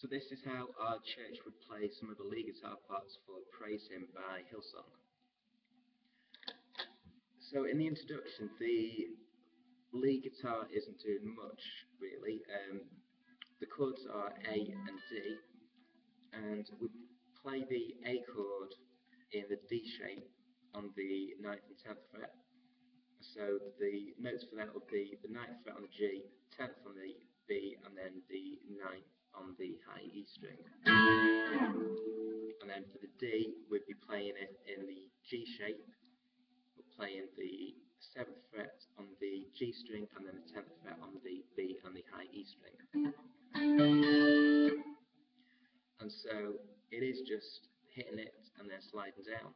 So this is how our church would play some of the lead guitar parts for Praise Him by Hillsong. So in the introduction, the lead guitar isn't doing much really. The chords are A and D, and we play the A chord in the D shape on the 9th and 10th fret. So the notes for that would be the 9th fret on the G, 10th on the B, and then the 9th on the high E string. And then for the D, we'd be playing it in the G shape. We're playing the 7th fret on the G string, and then the 10th fret on the B and the high E string. And so it is just hitting it and then sliding down.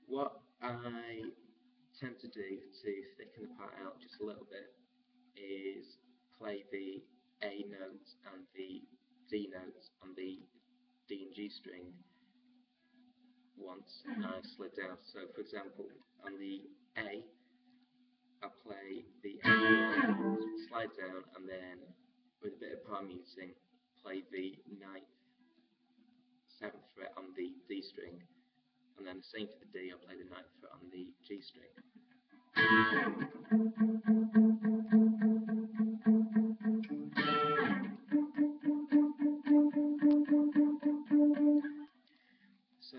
What I tend to do to thicken the part out just a little bit is play the A note and the D note on the D and G string once I slid down. So for example, on the A, I'll play the A chord, slide down, and then with a bit of palm muting, play the 9th, 7th fret on the D string, and then the same for the D, I'll play the 9th fret on the G string. So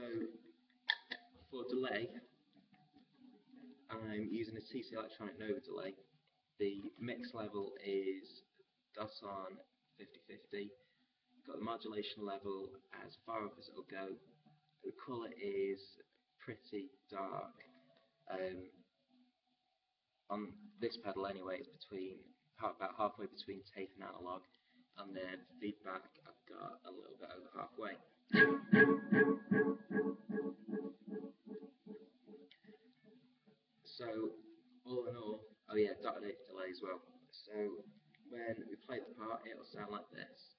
for delay, I'm using a TC Electronic Nova delay. The mix level is DOS on 50/50. Got the modulation level as far up as it'll go. The colour is pretty dark. On this pedal anyway, it's between about halfway between tape and analog, and then feedback I've got a little bit over halfway. So all in all, oh yeah, dotted 8 delay as well. So when we play the part, it'll sound like this.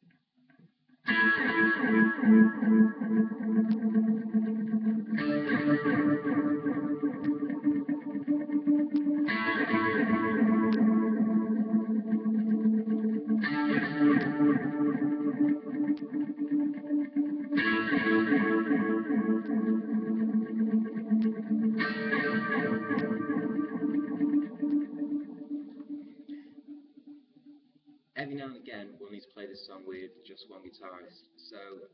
Every now and again, we'll need to play this song with just one guitarist. So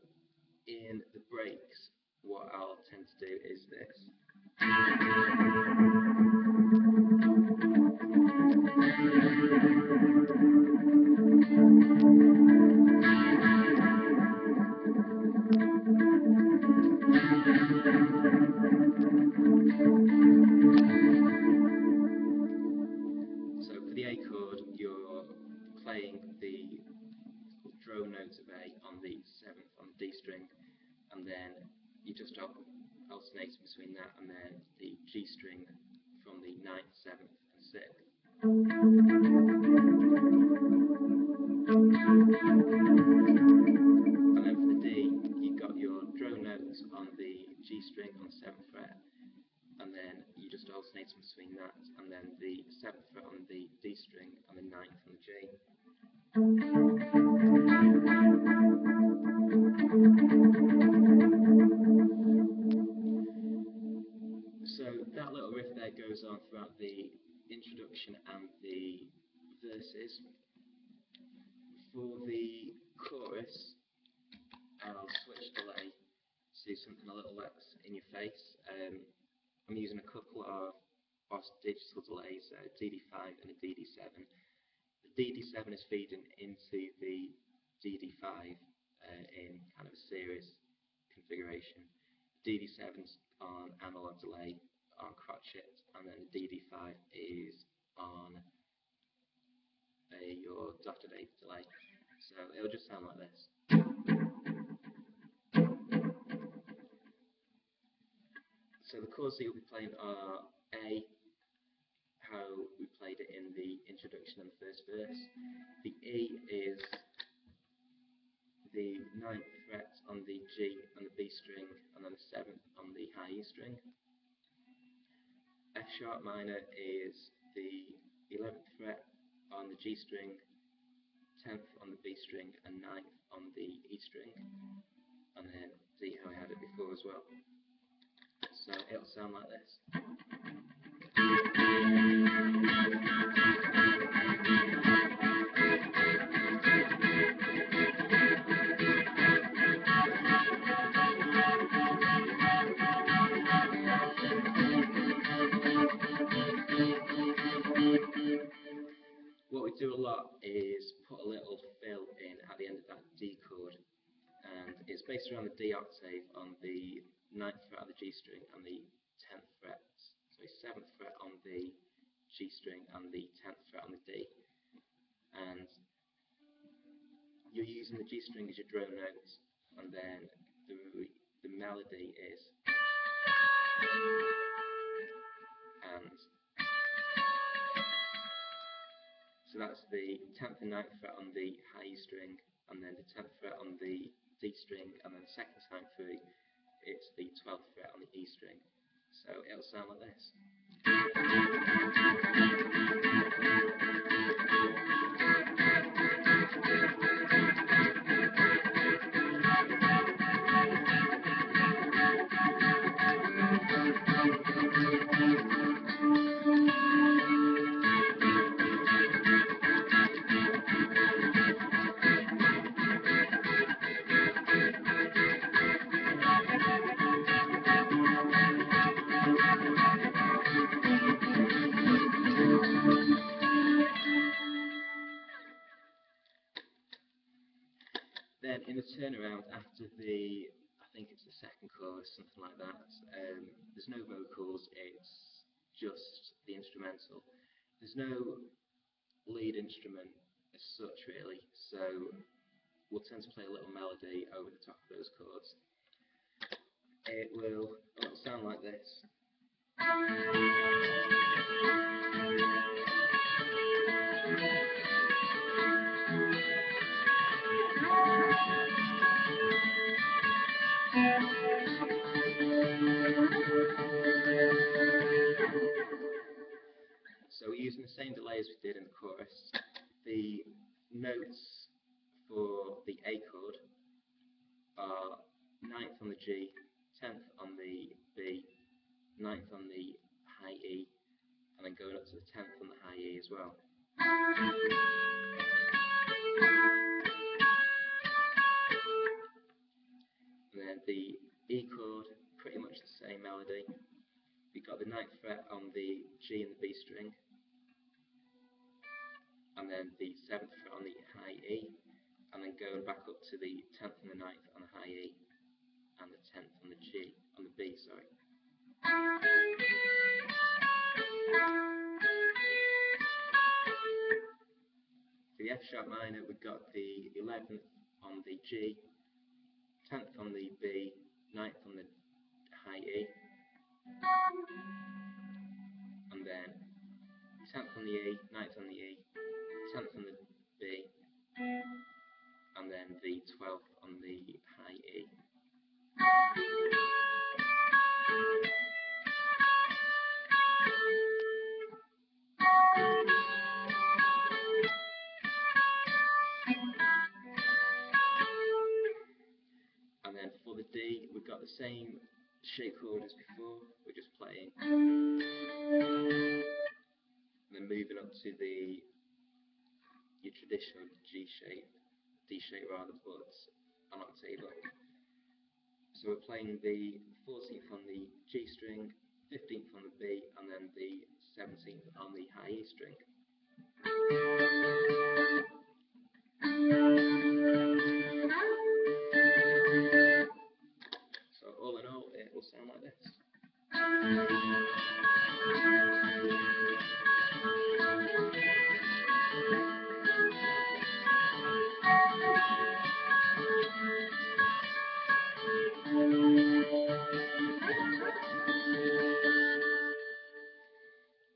in the breaks, what I'll tend to do is this. So for the A chord, you're playing the drone note of A on the 7th on the D string, and then you just alternate between that and then the G string from the 9th, 7th and 6th. And then for the D, you've got your drone notes on the G string on the 7th fret, and then you just alternate between that and then the 7th fret on the D string and the 9th on the G. So that little riff there goes on throughout the introduction and the verses. For the chorus, I'll switch delay to something a little less in your face. I'm using a couple of Boss digital delays, a DD5 and a DD7. The DD7 is feeding into the DD5 in kind of a series configuration. DD7's on analog delay on crotchet, and then the DD5 is on your dotted 8 delay. So it'll just sound like this. So the chords that you'll be playing are A, how we played it in the introduction and the first verse. The E is the 9th fret on the G and the B string, and then the 7th on the high E string. F sharp minor is the 11th fret on the G string, 10th on the B string and 9th on the E string, and then see how I had it before as well. So it'll sound like this. What we do a lot is put a little fill in at the end of that D chord, and it's based around the D octave on the 9th fret of the G string and the 10th fret. So 7th fret on the G string and the 10th fret on the D. And you're using the G string as your drone note, and then the melody is, and so that's the 10th and 9th fret on the high E string, and then the 10th fret on the D string, and then the second time through it's the 12th fret on the E string. So it'll sound like this. Then in the turnaround after the, I think it's the second chorus, something like that, there's no vocals, it's just the instrumental. There's no lead instrument as such really, so we'll tend to play a little melody over the top of those chords. It'll sound like this. So we're using the same delay as we did in the chorus. The notes for the A chord are 9th on the G, 10th on the B, 9th on the high E, and then going up to the 10th on the high E as well. And then the E chord, pretty much the same melody. We've got the 9th fret on the G and the B string, and then the 7th fret on the high E, and then going back up to the 10th and the 9th on the high E, and the 10th on the G, on the B, sorry. For the F sharp minor, we've got the 11th on the G, 10th on the B, 9th on the high E, and then 10th on the E, 9th on the E, 10th on the B, and then the 12th on the high E. And then for the D, we've got the same shape chord as before, we're just playing, and then moving up to your traditional G shape, D shape rather, but an octave up. So we're playing the 14th on the G string, 15th on the B, and then the 17th on the high E string. So all in all, it will sound like this.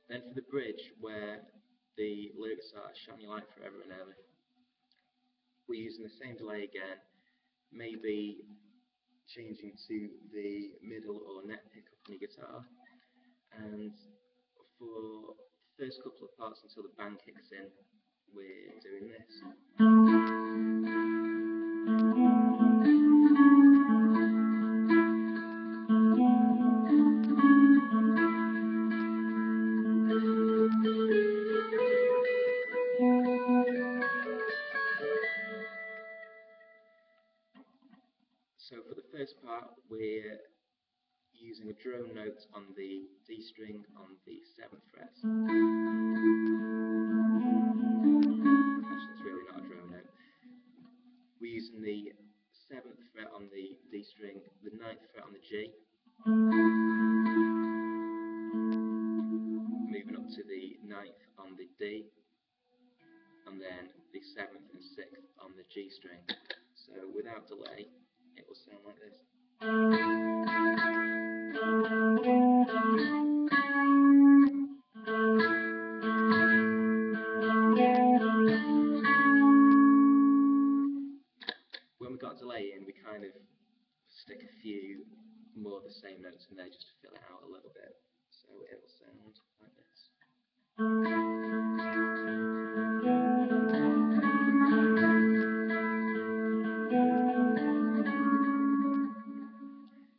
Then for the bridge, where the lyrics are "Shine your light forever and ever," we're using the same delay again, maybe changing to the middle or net pickup on your guitar, and for the first couple of parts until the band kicks in, we're doing this. So for the first part, we're using a drone note on the D string on the 7th fret. Actually, it's really not a drone note. We're using the 7th fret on the D string, the 9th fret on the G, moving up to the 9th on the D, and then the 7th and 6th on the G string. So without delay, it will sound like this. When we've got delay in, we kind of stick a few more of the same notes in there just to fill it out a little bit. So it will sound like this.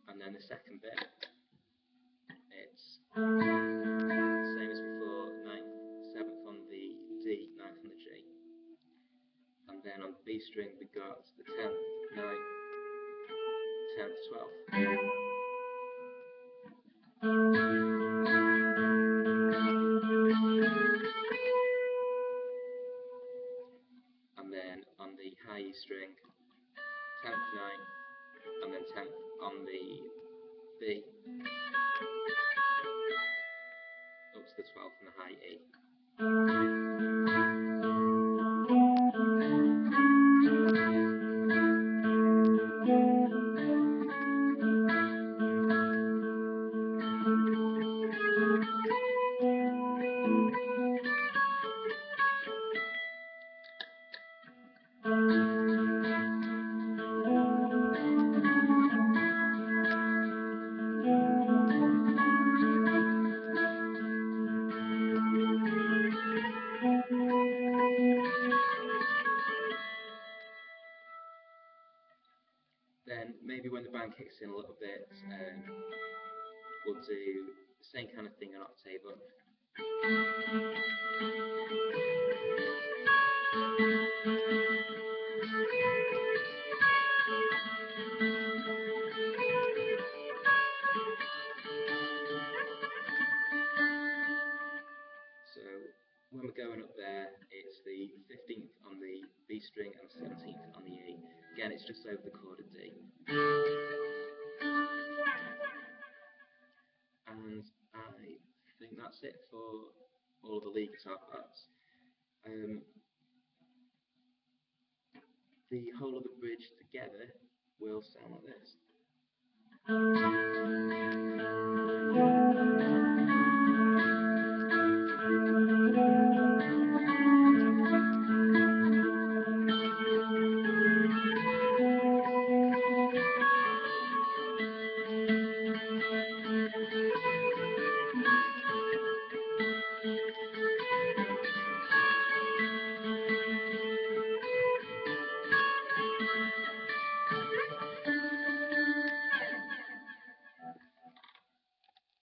And then the second bit, it's same as before, 9th, 7th on the D, 9th on the G. And then on the B string we got the 10th, 9th, 10th, 12th. And then on the high E string, 10th, 9th, and then 10th on the B, up to the 12th on the high E. Then maybe when the band kicks in a little bit, we'll do the same kind of thing an octave up. So when we're going up there, it's the 15th on the B string and 17th on the E. Again, it's just over the chord of D. And I think that's it for all the lead guitar parts. The whole of the bridge together will sound like this.